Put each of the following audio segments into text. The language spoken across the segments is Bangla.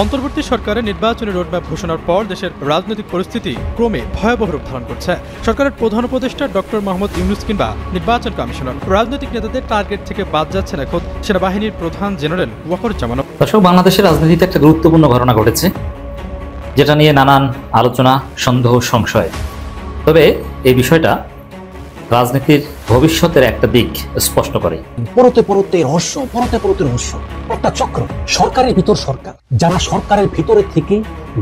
অন্তর্বর্তী সরকারের নির্বাচনী রোডম্যাপ ঘোষণার পর দেশের রাজনৈতিক পরিস্থিতি ক্রমে ভয়াবহ রূপ ধারণ করছে। সরকারের প্রধান উপদেষ্টা ডক্টর মোহাম্মদ ইউনূস কিংবা নির্বাচন কমিশনার রাজনৈতিক নেতাদের টার্গেট থেকে বাদ যাচ্ছেন এখন সেনাবাহিনীর প্রধান জেনারেল ওয়াকারুজ্জামান। দর্শক, বাংলাদেশের রাজনীতিতে একটা গুরুত্বপূর্ণ ঘটনা ঘটেছে, যেটা নিয়ে নানান আলোচনা, সন্দেহ, সংশয়। তবে এই বিষয়টা রাজনীতির ভবিষ্যতের একটা দিক স্পষ্ট করে। পরতে রহস্য একটা চক্র, সরকারের ভিতর সরকার, যারা সরকারের ভিতরে থেকে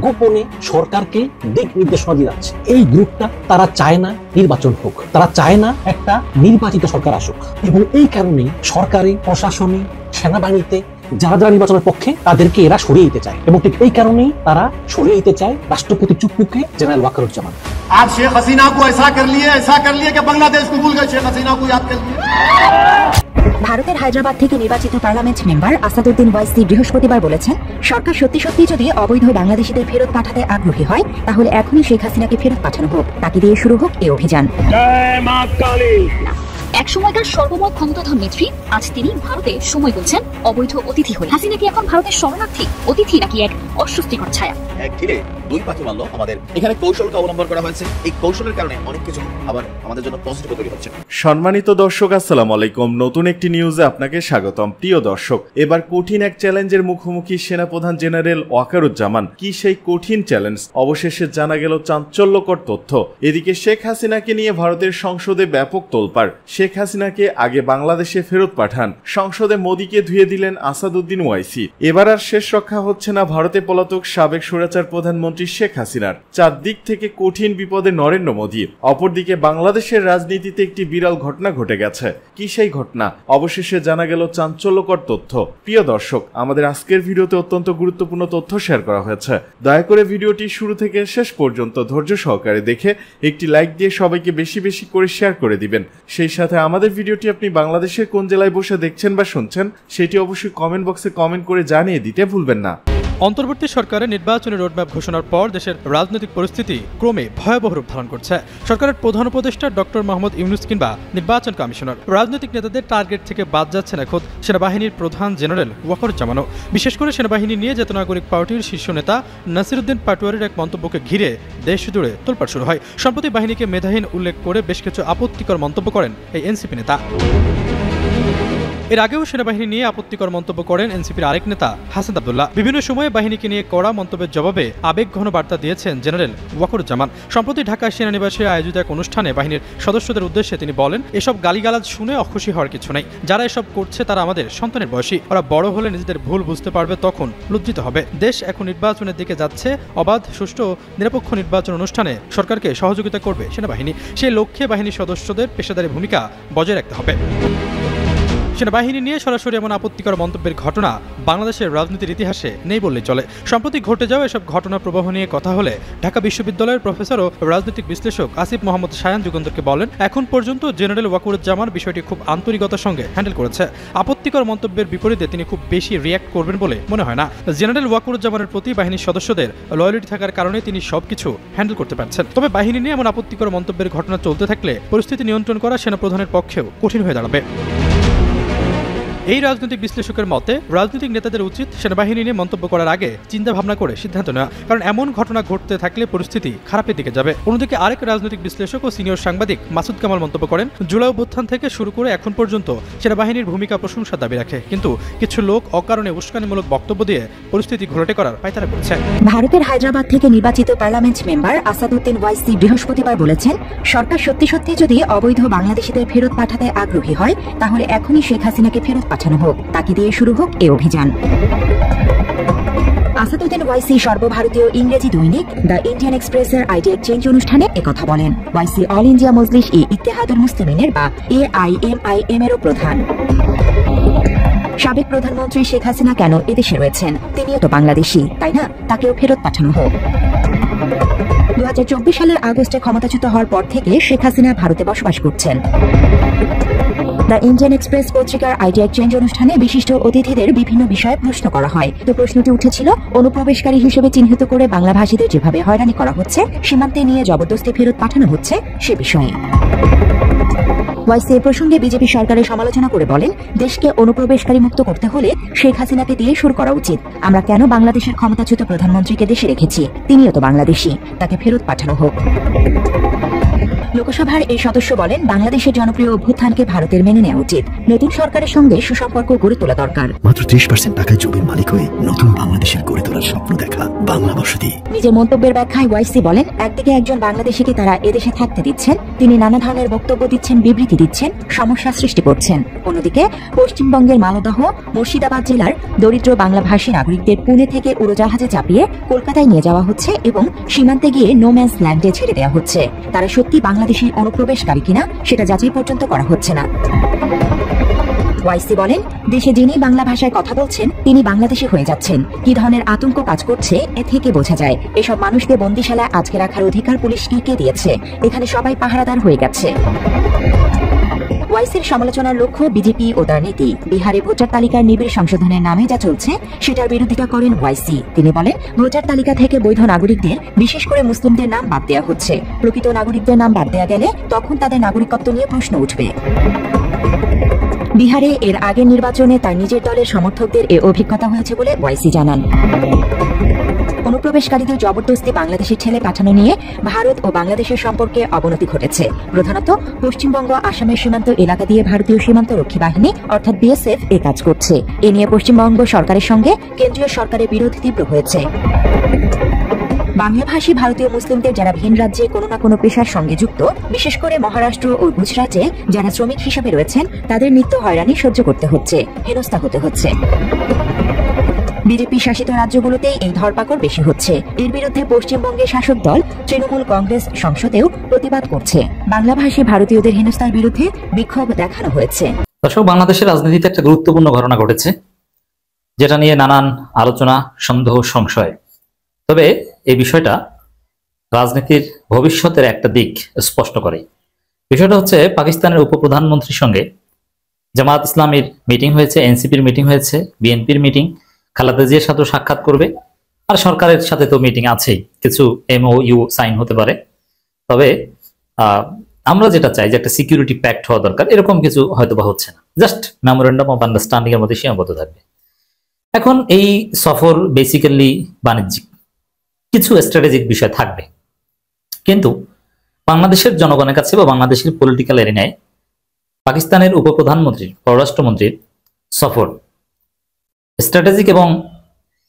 গোপনে সরকারকে দিক নির্দেশনা দিয়ে যাচ্ছে। এই গ্রুপটা তারা চায় না নির্বাচন হোক, তারা চায় না একটা নির্বাচিত সরকার আসুক, এবং এই কারণে সরকারি, প্রশাসনে, সেনাবাহিনীতে যারা নির্বাচনের পক্ষে তাদেরকে এরা সরিয়ে দিতে চায়, এবং ঠিক এই কারণেই তারা সরিয়ে দিতে চায় রাষ্ট্রপতি চুপ্পুকে, জেনারেল ওয়াকারুজ্জামান। आज शेख हसीना को ऐसा कर लिए कि बांग्लादेश को भूल गए, शेख हसीना को याद कर लिए। ভারতের হায়দ্রাবাদ থেকে নির্বাচিত পার্লামেন্ট মেম্বার আসাদুদ্দিন ওয়াইসি বৃহস্পতিবার বলেছেন, সরকার সত্যি যদি অবৈধ বাংলাদেশিদের ফেরত পাঠাতে আগ্রহী হয়, তাহলে এখনই শেখ হাসিনাকে ফেরত পাঠানো হোক, তাকে দিয়ে শুরু হোক এই অভিযান। এক সময়কার সর্বময় ক্ষমতাধর নেত্রী, আজ তিনি ভারতে সময় বলছেন অবৈধ অতিথি হয়ে। হাসিনা কি এখন ভারতের শরণার্থী, অতিথি, নাকি এক অস্বস্তিকর ছায়া? এক তীরে দুই পাখি মারল। আমাদের এখানে কৌশলকে অবলম্বন করা হয়েছে। এই কৌশলের কারণে অনেক কিছু আবার আমাদের জন্য পজিটিভ তৈরি হচ্ছে। সম্মানিত দর্শক, আসসালামু আলাইকুম। নতুন একটি নিউজে আপনাকে স্বাগতম। প্রিয় দর্শক, এবার কঠিন এক চ্যালেঞ্জের মুখোমুখি সেনাপ্রধান জেনারেল ওয়াকারুজ্জামান। কি সেই কঠিন চ্যালেঞ্জ? অবশেষে জানা গেল চাঞ্চল্যকর তথ্য। এদিকে শেখ হাসিনাকে নিয়ে ভারতের সংসদে ব্যাপক তোলপাড়। শেখ হাসিনাকে আগে বাংলাদেশে ফেরত পাঠান, সংসদে মোদীকে ধুয়ে দিলেন আসাদুদ্দিন ওয়াইসি। এবার আর শেষ রক্ষা হচ্ছে না ভারতে পলাতক সাবেক স্বৈরাচার প্রধানমন্ত্রী শেখ হাসিনার। চারদিক থেকে কঠিন বিপদে নরেন্দ্র মোদী। অপরদিকে বাংলাদেশের রাজনীতিতে একটি বিরল ঘটনা ঘটে গেছে। কি সেই ঘটনা? অবশেষে জানা গেল চাঞ্চল্যকর তথ্য। প্রিয় দর্শক, আমাদের আজকের ভিডিওতে অত্যন্ত গুরুত্বপূর্ণ তথ্য শেয়ার করা হয়েছে। দয়া করে ভিডিওটি শুরু থেকে শেষ পর্যন্ত ধৈর্য সহকারে দেখে একটি লাইক দিয়ে সবাইকে বেশি বেশি করে শেয়ার করে দিবেন। সেই সাথে আমাদের ভিডিওটি আপনি বাংলাদেশের কোন জেলায় বসে দেখছেন বা শুনছেন, সেটি অবশ্যই কমেন্ট বক্সে কমেন্ট করে জানিয়ে দিতে ভুলবেন না। অন্তর্বর্তী সরকারের নির্বাচনী রোডম্যাপ ঘোষণার পর দেশের রাজনৈতিক পরিস্থিতি ক্রমে ভয়াবহ রূপ ধারণ করছে। সরকারের প্রধান উপদেষ্টা ডক্টর মোহাম্মদ ইউনূস কিংবা নির্বাচন কমিশনার রাজনৈতিক নেতাদের টার্গেট থেকে বাদ যাচ্ছেন এখন সেনাবাহিনীর প্রধান জেনারেল ওয়াকারুজ্জামানও। বিশেষ করে সেনাবাহিনী নিয়ে জাতীয় নাগরিক পার্টির শীর্ষ নেতা নাসিরুদ্দিন পাটোয়ারির এক মন্তব্যকে ঘিরে দেশ জুড়ে তোলপাড় শুরু হয়। সম্প্রতি বাহিনীকে মেধাহীন উল্লেখ করে বেশ কিছু আপত্তিকর মন্তব্য করেন এই এনসিপি নেতা। এর আগেও সেনাবাহিনী নিয়ে আপত্তিকর মন্তব্য করেন এনসিপির আরেক নেতা হাসান আব্দুল্লাহ। বিভিন্ন সময়ে বাহিনীকে নিয়ে কড়া মন্তব্যের জবাবে আবেগঘন বার্তা দিয়েছেন জেনারেল ওয়াকারুজ্জামান। সম্প্রতি ঢাকা সেনানিবাসে আয়োজিত এক অনুষ্ঠানে বাহিনীর সদস্যদের উদ্দেশ্যে তিনি বলেন, এসব গালিগালাজ শুনে অখুশি হওয়ার কিছু নেই। যারা এসব করছে তারা আমাদের সন্তানের বয়সী। ওরা বড় হলে নিজেদের ভুল বুঝতে পারবে, তখন লজ্জিত হবে। দেশ এখন নির্বাচনের দিকে যাচ্ছে। অবাধ, সুষ্ঠু ও নিরপেক্ষ নির্বাচন অনুষ্ঠানে সরকারকে সহযোগিতা করবে সেনাবাহিনী। সেই লক্ষ্যে বাহিনীর সদস্যদের পেশাদারী ভূমিকা বজায় রাখতে হবে। সেনাবাহিনী নিয়ে সরাসরি এমন আপত্তিকর মন্তব্যের ঘটনা বাংলাদেশের রাজনীতির ইতিহাসে নেই বললেই চলে। সম্প্রতি ঘটে যাওয়া এসব ঘটনা প্রবাহ নিয়ে কথা হলে ঢাকা বিশ্ববিদ্যালয়ের প্রফেসর ও রাজনৈতিক বিশ্লেষক আসিফ মোহাম্মদ শায়ান যুগন্তরকে বলেন, এখন পর্যন্ত জেনারেল ওয়াকারুজ্জামান বিষয়টি খুব আন্তরিকতার সঙ্গে হ্যান্ডেল করেছে। আপত্তিকর মন্তব্যের বিপরীতে তিনি খুব বেশি রিয়্যাক্ট করবেন বলে মনে হয় না। জেনারেল ওয়াকারুজ্জামানের প্রতি বাহিনীর সদস্যদের লয়ালিটি থাকার কারণে তিনি সবকিছু হ্যান্ডেল করতে পারছেন। তবে বাহিনী নিয়ে এমন আপত্তিকর মন্তব্যের ঘটনা চলতে থাকলে পরিস্থিতি নিয়ন্ত্রণ করা সেনাপ্রধানের পক্ষেও কঠিন হয়ে দাঁড়াবে। এই রাজনৈতিক বিশ্লেষকের মতে রাজনৈতিক নেতাদের উচিত সেনাবাহিনী নিয়ে মন্তব্য করার আগে চিন্তা ভাবনা করে সিদ্ধান্ত নেওয়া, কারণ এমন ঘটনা ঘটতে থাকলে পরিস্থিতি খারাপের দিকে যাবে। অন্যদিকে আরেক রাজনৈতিক বিশ্লেষক ও সিনিয়র সাংবাদিক মাসুদ কামাল মন্তব্য করেন, জুলাই অভ্যুত্থান থেকে শুরু করে এখন পর্যন্ত সেনাবাহিনীর ভূমিকা প্রশংসার দাবি রাখে, কিন্তু কিছু লোক অকারণে উস্কানিমূলক বক্তব্য দিয়ে পরিস্থিতি ঘোলাটে করার পায়তারা করছে। ভারতের হায়দ্রাবাদ থেকে নির্বাচিত পার্লামেন্ট মেম্বার আসাদুদ্দিন ওয়াইসি বৃহস্পতিবার বলেছেন, সরকার সত্যি যদি অবৈধ বাংলাদেশিদের ফেরত পাঠাতে আগ্রহী হয়, তাহলে এখনই শেখ হাসিনাকে ফেরত পাঠানো হোক, তাকে দিয়ে শুরু হোক এই অভিযান। আসাদুদ্দিন ওয়াইসি সর্বভারতীয় ইংরেজি দৈনিক দ্য ইন্ডিয়ান এক্সপ্রেসের আইডি এক্সচেঞ্জ অনুষ্ঠানে একথা বলেন। ওয়াইসি অল ইন্ডিয়া মজলিস ই ইত্তেহাদুল মুসলিমিনের বা AIMIM এরও প্রধান। সাবেক প্রধানমন্ত্রী শেখ হাসিনা কেন এদেশে রয়েছেন? তিনিও তো বাংলাদেশি, তাই না? তাকেও ফেরত পাঠানো হোক। 2024 সালের আগস্টে ক্ষমতাচ্যুত হওয়ার পর থেকে শেখ হাসিনা ভারতে বসবাস করছেন। দ্য ইন্ডিয়ান এক্সপ্রেস পত্রিকার আইডি এক্সচেঞ্জ অনুষ্ঠানে বিশিষ্ট অতিথিদের বিভিন্ন বিষয়ে প্রশ্ন করা হয়। তো প্রশ্নটি উঠেছিল, অনুপ্রবেশকারী হিসেবে চিহ্নিত করে বাংলাভাষীদের যেভাবে হয়রানি করা হচ্ছে, সীমান্তে নিয়ে জবরদস্তি ফেরত পাঠানো হচ্ছে সে বিষয়ে। ওয়াইসি এ প্রসঙ্গে বিজেপি সরকারের সমালোচনা করে বলেন, দেশকে অনুপ্রবেশকারী মুক্ত করতে হলে শেখ হাসিনাকে দিয়ে শুরু করা উচিত। আমরা কেন বাংলাদেশের ক্ষমতাচ্যুত প্রধানমন্ত্রীকে দেশে রেখেছি? তিনিও তো বাংলাদেশী, তাকে ফেরত পাঠানো হোক। লোকসভার এই সদস্য বলেন, বাংলাদেশের জনপ্রিয় অভ্যুত্থানকে ভারতের মেনে নেওয়া উচিত। নতুন সরকারের সঙ্গে সুসম্পর্ক গড়ে তোলা দরকার। মাত্র 30% টাকায় জমির মালিক হয়ে নতুন বাংলাদেশের গড়ে তোলার স্বপ্ন দেখা বাংলা বসতি। নিজের মন্তব্যের ব্যাখ্যায় ওয়াইসি বলেন, একদিকে একজন বাংলাদেশিকে তারা এদেশে থাকতে দিচ্ছেন, তিনি নানা ধরনের বক্তব্য দিচ্ছেন, বিবৃতি দিচ্ছেন, সমস্যা সৃষ্টি করছেন। অন্যদিকে পশ্চিমবঙ্গের মালদহ, মুর্শিদাবাদ জেলার দরিদ্র বাংলাভাষী নাগরিকদের পুনে থেকে উড়োজাহাজে চাপিয়ে কলকাতায় নিয়ে যাওয়া হচ্ছে এবং সীমান্তে গিয়ে নোম্যান্স ল্যান্ডে ছেড়ে দেওয়া হচ্ছে। তারা সত্যি বাংলাদেশের অনুপ্রবেশকারী কিনা সেটা যাচাই পর্যন্ত করা হচ্ছে না। ওয়াইসি বলেন, দেশে যিনি বাংলা ভাষায় কথা বলছেন তিনি বাংলাদেশি হয়ে যাচ্ছেন। কি ধরনের আতঙ্ক কাজ করছে এ থেকে বোঝা যায়। এসব মানুষকে বন্দিশালায় আটকে রাখার অধিকার পুলিশকে কে দিয়েছে? এখানে সবাই পাহারাদার হয়ে গেছে। ওয়াইসির সমালোচনার লক্ষ্য বিজেপি ও তার নীতি। বিহারে ভোটার তালিকার নিবিড় সংশোধনের নামে যা চলছে সেটার বিরোধিতা করেন ওয়াইসি। তিনি বলেন, ভোটার তালিকা থেকে বৈধ নাগরিকদের, বিশেষ করে মুসলিমদের নাম বাদ দেওয়া হচ্ছে। প্রকৃত নাগরিকদের নাম বাদ দেওয়া গেলে তখন তাদের নাগরিকত্ব নিয়ে প্রশ্ন উঠবে। বিহারে এর আগের নির্বাচনে তার নিজের দলের সমর্থকদের এ অভিজ্ঞতা হয়েছে বলে ওয়াইসি জানান। অনুপ্রবেশকারীদের জবরদস্তি বাংলাদেশে ঠেলে পাঠানো নিয়ে ভারত ও বাংলাদেশের সম্পর্কে অবনতি ঘটেছে। প্রধানত পশ্চিমবঙ্গ, আসামের সীমান্ত এলাকা দিয়ে ভারতীয় সীমান্ত রক্ষী বাহিনী অর্থাৎ বিএসএফ এ কাজ করছে। এ নিয়ে পশ্চিমবঙ্গ সরকারের সঙ্গে কেন্দ্রীয় সরকারের বিরোধ তীব্র হয়েছে। বাংলাভাষী ভারতীয় মুসলিমদের যারা ভিন রাজ্যে কোনো না কোনো পেশার সঙ্গে যুক্ত, বিশেষ করে মহারাষ্ট্র ও গুজরাটে যারা শ্রমিক হিসেবে রয়েছেন, তাদের নিত্য হয়রানি সহ্য করতে হচ্ছে, হেনস্থা হতে হচ্ছে। বিজেপি শাসিত রাজ্যগুলোতেই এই ধরপাকড় বেশি হচ্ছে। এর বিরুদ্ধে পশ্চিমবঙ্গের শাসক দল তৃণমূল কংগ্রেস সংসদেও প্রতিবাদ করছে। বাংলাভাষী ভারতীয়দের হেনস্থার বিরুদ্ধে বিক্ষোভ দেখানো হয়েছে। দর্শক, বাংলাদেশের রাজনীতিতে একটা গুরুত্বপূর্ণ ঘটনা ঘটেছে, যেটা নিয়ে নানান আলোচনা, সন্দেহ, সংশয়। তবে এই বিষয়টা রাজনীতির ভবিষ্যতের একটা দিক স্পষ্ট করে। বিষয়টা হচ্ছে, পাকিস্তানের উপপ্রধানমন্ত্রীর সঙ্গে জামাত ইসলামীর মিটিং হয়েছে, এনসিপির মিটিং হয়েছে, বিএনপির মিটিং, খালেদা জিয়ার সাথে সাক্ষাৎ করবে, আর সরকারের সাথে তো মিটিং আছেই, কিছু MOU সাইন হতে পারে। তবে আমরা যেটা চাই যে একটা সিকিউরিটি প্যাক্ট হওয়া দরকার, এরকম কিছু হয়তো বা হচ্ছে না, জাস্ট মেমোরেন্ডাম অফ আন্ডারস্ট্যান্ডিং এর মধ্যে সীমাবদ্ধ থাকবে। এখন এই সফর বেসিক্যালি বাণিজ্যিক, কিছু স্ট্র্যাটেজিক বিষয় থাকবে, কিন্তু বাংলাদেশের জনগণের কাছে বা বাংলাদেশের পলিটিক্যাল এরিনায় পাকিস্তানের উপপ্রধানমন্ত্রীর, পররাষ্ট্রমন্ত্রীর সফর স্ট্র্যাটেজিক এবং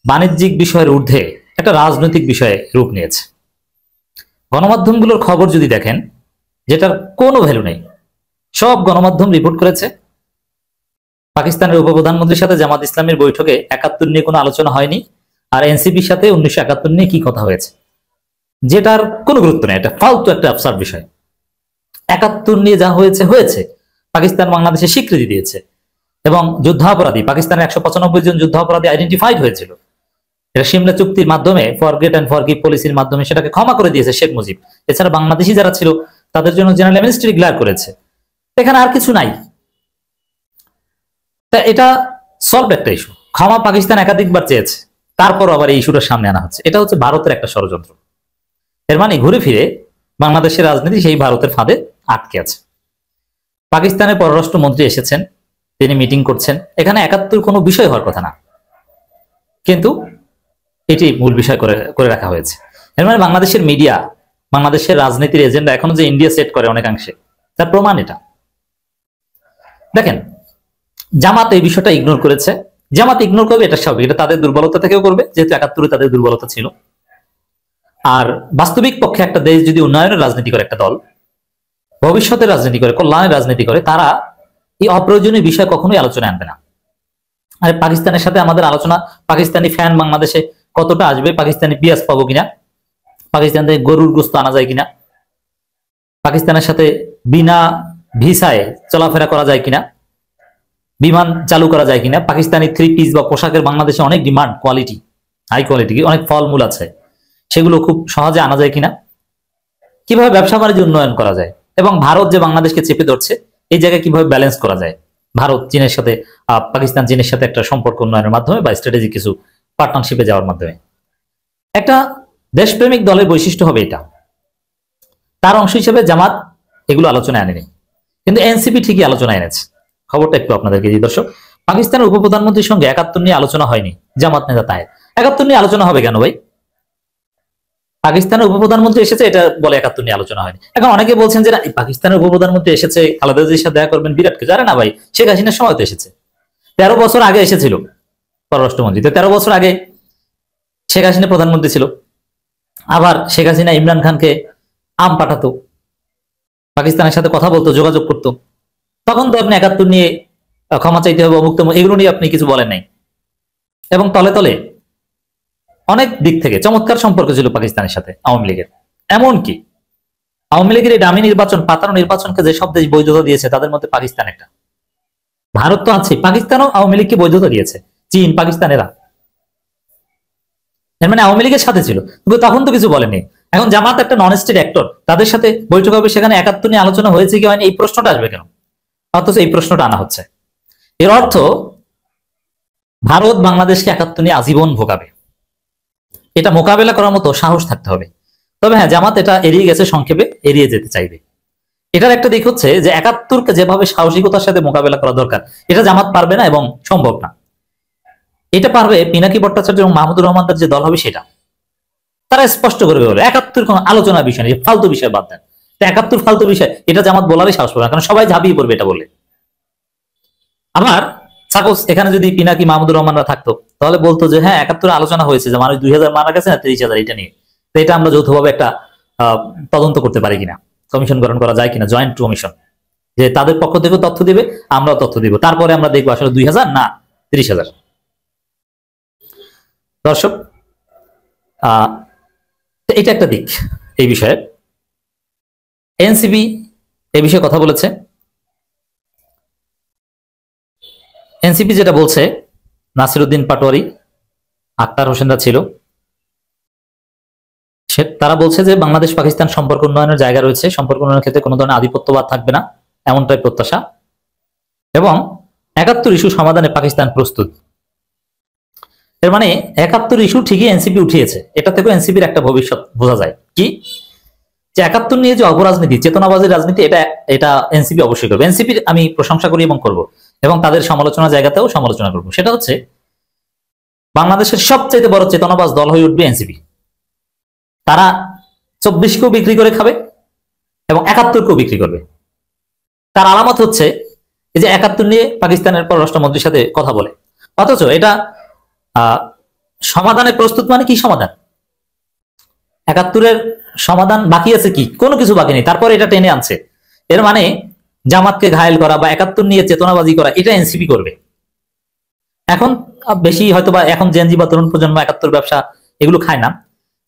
বাণিজ্যিক বিষয়ের ঊর্ধ্বে একটা রাজনৈতিক বিষয়ে রূপ নিয়েছে। গণমাধ্যমগুলোর খবর যদি দেখেন, যেটার কোনো ভ্যালু নেই, সব গণমাধ্যম রিপোর্ট করেছে পাকিস্তানের উপপ্রধানমন্ত্রীর সাথে জামাত ইসলামের বৈঠকে 71 নিয়ে কোনো আলোচনা হয়নি, আর এনসিপির সাথে 1971 নিয়ে কি কথা হয়েছে, যেটার কোনো গুরুত্ব নেই। এটা ফালতু একটা আবসার্ড বিষয়। 71 নিয়ে যা হয়েছে হয়েছে, পাকিস্তান বাংলাদেশে স্বীকৃতি দিয়েছে এবং যুদ্ধাপরাধী, পাকিস্তানের 195 জন যুদ্ধাপরাধী আইডেন্টিফাইড হয়েছিল। এটা সিমলা চুক্তির মাধ্যমে, ফরগেট অ্যান্ড ফরগিভ পলিসির মাধ্যমে সেটাকে ক্ষমা করে দিয়েছে শেখ মুজিব। এছাড়া বাংলাদেশি যারা ছিল তাদের জন্য জেনারেল অ্যামনেস্টি ডিক্লেয়ার করেছে। এখানে আর কিছু নাই। তা এটা সলভ একটা ইস্যু। ক্ষমা পাকিস্তান একাধিকবার চেয়েছে, তারপর আবার এই ইস্যুটার সামনে আনা হচ্ছে। এটা হচ্ছে ভারতের একটা ষড়যন্ত্র। এর মানে ঘুরে ফিরে বাংলাদেশের রাজনীতি সেই ভারতের ফাঁদে আটকে আছে। পাকিস্তানের পররাষ্ট্রমন্ত্রী এসেছেন, তিনি মিটিং করছেন, এখানে 71 কোনো বিষয় হওয়ার কথা না, কিন্তু এটি মূল বিষয় করে রাখা হয়েছে। এর মানে বাংলাদেশের মিডিয়া, বাংলাদেশের রাজনীতির এজেন্ডা এখনো যে ইন্ডিয়া সেট করে অনেকাংশে, তার প্রমাণ এটা। দেখেন, জামাত এই বিষয়টা ইগনোর করেছে। জামাত ইগনোর করবে, এটা স্বাভাবিক, এটা তাদের দুর্বলতা থেকেও করবে, যেহেতু 71 তাদের দুর্বলতা ছিল। আর বাস্তবিক পক্ষে একটা দেশ যদি উন্নয়নের রাজনীতি করে, একটা দল ভবিষ্যতের রাজনীতি করে, কল্যাণের রাজনীতি করে, তারা এই অপ্রয়োজনীয় বিষয় কখনোই আলোচনায় আনবে না। আর পাকিস্তানের সাথে আমাদের আলোচনা, পাকিস্তানি ফ্যান বাংলাদেশে কতটা আসবে, পাকিস্তানি পেঁয়াজ পাবো কিনা, পাকিস্তান থেকে গরুর গোস্ত আনা যায় কিনা, পাকিস্তানের সাথে বিনা ভিসায় চলাফেরা করা যায় কিনা, বিমান চালু করা যায় কিনা, পাকিস্তানি 3 পিস বা পোশাকের বাংলাদেশে অনেক ডিমান্ড, কোয়ালিটি, হাই কোয়ালিটি, অনেক ফলমূল আছে, সেগুলো খুব সহজে আনা যায় কিনা, কিভাবে ব্যবসা বাণিজ্য উন্নয়ন করা যায়, এবং ভারত যে বাংলাদেশকে চেপে ধরছে এই জায়গায় কিভাবে ব্যালেন্স করা যায়, ভারত চীনের সাথে, পাকিস্তান চীনের সাথে একটা সম্পর্ক উন্নয়নের মাধ্যমে বা স্ট্র্যাটেজিক কিছু পার্টনারশিপে যাওয়ার মাধ্যমে। একটা দেশপ্রেমিক দলের বৈশিষ্ট্য হবে এটা। তার অংশ হিসেবে জামাত এগুলো আলোচনায় আনেনি। কিন্তু এনসিপি ঠিকই আলোচনা এনেছে। খবরটা একটু আপনাদেরকে দিই দর্শক। পাকিস্তানের উপপ্রধানমন্ত্রীর সঙ্গে ৭১ নিয়ে আলোচনা হয়নি, জামাত নেতা তাহের। ৭১ নিয়ে আলোচনা হবে কেন ভাই? পাকিস্তানের উপপ্রধানমন্ত্রী এসেছে, এটা বলে ৭১ নিয়ে আলোচনা হয়নি। এখন অনেকে বলছেন যে পাকিস্তানের উপপ্রধানমন্ত্রী এসেছে, খালেদা জিয়ার সাথে দেখা করবেন, বিরাটকে জানে না ভাই, শেখ হাসিনার সময় তো এসেছে, 13 বছর আগে এসেছিল পররাষ্ট্রমন্ত্রী। 13 বছর আগে শেখ হাসিনা প্রধানমন্ত্রী ছিল। আবার শেখ হাসিনা ইমরান খানকে আম পাঠাতো, পাকিস্তানের সাথে কথা বলতো, যোগাযোগ করতো। তখন তো আপনি ৭১ নিয়ে ক্ষমা চাইতে হবে, অমুক্ত, এগুলো নিয়ে আপনি কিছু বলেন নাই। এবং তলে তলে অনেক দিক থেকে চমৎকার সম্পর্ক ছিল পাকিস্তানের সাথে আওয়ামী লীগের। এমনকি আওয়ামী লীগের এই দামি নির্বাচন, পাতানো নির্বাচনকে যে সব দেশ বৈধতা দিয়েছে তাদের মধ্যে পাকিস্তান একটা। ভারত তো আছে, পাকিস্তানও আওয়ামী লীগকে বৈধতা দিয়েছে, চীন, পাকিস্তানেরা। এর মানে আওয়ামী লীগের সাথে ছিল, কিন্তু তখন তো কিছু বলেনি। এখন জামাত একটা নন স্টেট অ্যাক্টর, তাদের সাথে বৈঠক হবে, সেখানে ৭১ নিয়ে আলোচনা হয়েছে কি হয়নি এই প্রশ্নটা আসবে কেন? অথচ এই প্রশ্নটা আনা হচ্ছে। এর অর্থ ভারত বাংলাদেশকে ৭১ নিয়ে আজীবন ভোগাবে। এটা মোকাবেলা করার মতো সাহস থাকতে হবে। তবে হ্যাঁ, জামাত এটা এড়িয়ে গেছে, সংক্ষেপে এড়িয়ে যেতে চাইবে। এটার একটা দিক হচ্ছে যে ৭১কে যেভাবে সাহসিকতার সাথে মোকাবেলা করা দরকার, এটা জামাত পারবে না এবং সম্ভব না। এটা পারবে পিনাকি ভট্টাচার্য এবং মাহমুদুর রহমানদের যে দল হবে সেটা। তারা স্পষ্ট করে বলে ৭১ কোন আলোচনার বিষয় নেই, ফালতু বিষয় বাদ দেন। ৭১ ফালতু বিষয়, এটা জামাত বলারই সাহস পাবে না, কারণ সবাই ঝাঁপিয়ে পড়বে এটা বললে। আমার সাপোজ এখানে যদি পিনাকি, মাহমুদুর রহমানরা থাকতো, তাহলে বলতো যে হ্যাঁ ৭১ আলোচনা হয়েছে যে মানুষ ২০০০ মারা গেছে না ৩০,০০০, এটা নিয়ে। তো এটা আমরা যৌথভাবে একটা তদন্ত করতে পারি কিনা, কমিশন গঠন করা যায় কিনা, জয়েন্ট কমিশন, যে তাদের পক্ষ থেকে তথ্য দিবে, আমরাও তথ্য দিব, তারপরে আমরা দেখবো আসলে ২০০০ না ৩০,০০০। দর্শক, এটা একটা দিক এই বিষয়ে। এনসিপি এই বিষয়ে কথা বলেছে। এনসিপি যেটা বলছে, নাসিরউদ্দিন পাটোয়ারি, আক্তার হোসেনরা ছিল, তারা বলছে যে বাংলাদেশ পাকিস্তান সম্পর্ক উন্নয়নের জায়গা রয়েছে, সম্পর্ক উন্নয়নের ক্ষেত্রে কোনো ধরনের আধিপত্যবাদ থাকবে না, এমনটাই প্রত্যাশা। এবং ৭১ ইস্যু সমাধানে পাকিস্তান প্রস্তুত। এর মানে ৭১ ইস্যু ঠিকই এনসিপি উঠিয়েছে, এটা থেকেও এনসিপির একটা ভবিষ্যৎ বোঝা যায়। কি যে ৭১ নিয়ে যে অপরাজনীতি, চেতনাবাজী রাজনীতি, এটা এনসিপি অবশ্যই করবে। এনসিপির আমি প্রশংসা করি এবং করব, এবং তাদের সমালোচনা জায়গাতেও সমালোচনা করব। সেটা হচ্ছে বাংলাদেশের সবচেয়ে বড় চেতনাবাজ দল হয়ে উঠবে এনসিপি। তারা ২৪কেও বিক্রি করে খাবে এবং ৭১কেও বিক্রি করবে। তার আলামত হচ্ছে এই যে ৭১ নিয়ে পাকিস্তানের পররাষ্ট্রমন্ত্রীর সাথে কথা বলে, অথচ এটা সমাধানে প্রস্তুত। মানে কি সমাধান? ৭১-এর সমাধান বাকি আছে কি? কোনো কিছু বাকি নেই, তারপরে এটা টেনে আনছে। এর মানে জামাতকে ঘায়েল করা বা ৭১ নিয়ে চেতনাবাজি করা, এটা এনসিপি করবে। এখন বেশি হয়তোবা এখন জেনজি বা তরুণ প্রজন্ম ৭১ ব্যবসা এগুলো খায় না,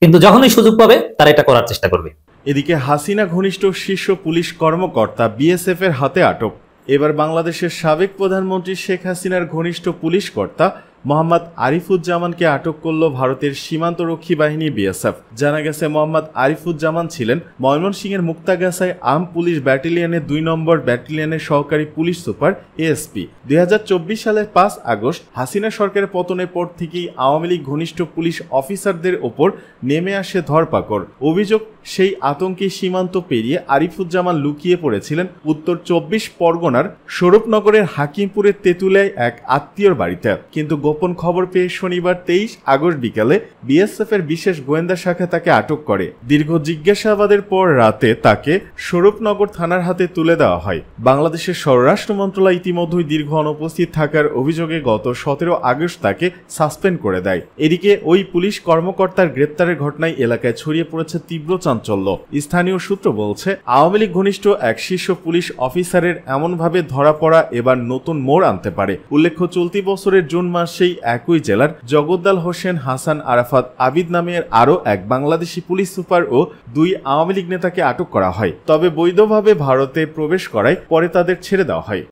কিন্তু যখনই সুযোগ পাবে তারা এটা করার চেষ্টা করবে। এদিকে হাসিনা ঘনিষ্ঠ শীর্ষ পুলিশ কর্মকর্তা বিএসএফ এর হাতে আটক। এবার বাংলাদেশের সাবেক প্রধানমন্ত্রী শেখ হাসিনার ঘনিষ্ঠ পুলিশ কর্তা মোহাম্মদ আরিফুজ্জামানকে আটক করল ভারতের সীমান্তরক্ষী বাহিনী বিএসএফ। জানা গেছে মোহাম্মদ আরিফুজ্জামান ছিলেন ময়মনসিংহের মুক্তাগাছায় আর্ম পুলিশ ব্যাটালিয়নের ২ নম্বর ব্যাটালিয়নের সহকারী পুলিশ সুপার এএসপি। ২০২৪ সালের ৫ আগস্ট হাসিনা সরকারের পতনের পর থেকেই আওয়ামী লীগ ঘনিষ্ঠ পুলিশ অফিসারদের ওপর নেমে আসে ধরপাকড়। অভিযোগ, সেই আতঙ্কে সীমান্ত পেরিয়ে আরিফুজ্জামান লুকিয়ে পড়েছিলেন উত্তর ২৪ পরগনার স্বরূপনগরের হাকিমপুরের তেঁতুলিয়ায় এক আত্মীয়র বাড়িতে। কিন্তু গোপন খবর পেয়ে শনিবার ২৩ আগস্ট বিকালে বিএসএফ এর বিশেষ গোয়েন্দা শাখা তাকে আটক করে। দীর্ঘ জিজ্ঞাসাবাদের পর রাতে তাকে স্বরূপনগর থানার হাতে তুলে দেওয়া হয়। বাংলাদেশের স্বরাষ্ট্র মন্ত্রণালয় ইতিমধ্যেই দীর্ঘ অনুপস্থিত থাকার অভিযোগে গত ১৭ আগস্ট তাকে সাসপেন্ড করে দেয়। এদিকে ওই পুলিশ কর্মকর্তার গ্রেপ্তারের ঘটনায় এলাকায় ছড়িয়ে পড়েছে তীব্র চাঞ্চল্য। স্থানীয় সূত্র বলছে, আওয়ামী লীগ ঘনিষ্ঠ এক শীর্ষ পুলিশ অফিসারের এমনভাবে ধরা পড়া এবার নতুন মোড় আনতে পারে। উল্লেখ্য, চলতি বছরের জুন মাস সেই একই জেলার জগদ্দাল হোসেন হাসান আরাফাত আবিদ নামের আরও এক বাংলাদেশি পুলিশ সুপার ও ২ আওয়ামী লীগ নেতাকে আটক করা হয়। তবে বৈধভাবে ভারতে প্রবেশ করায় পরে তাদের ছেড়ে দেওয়া হয়।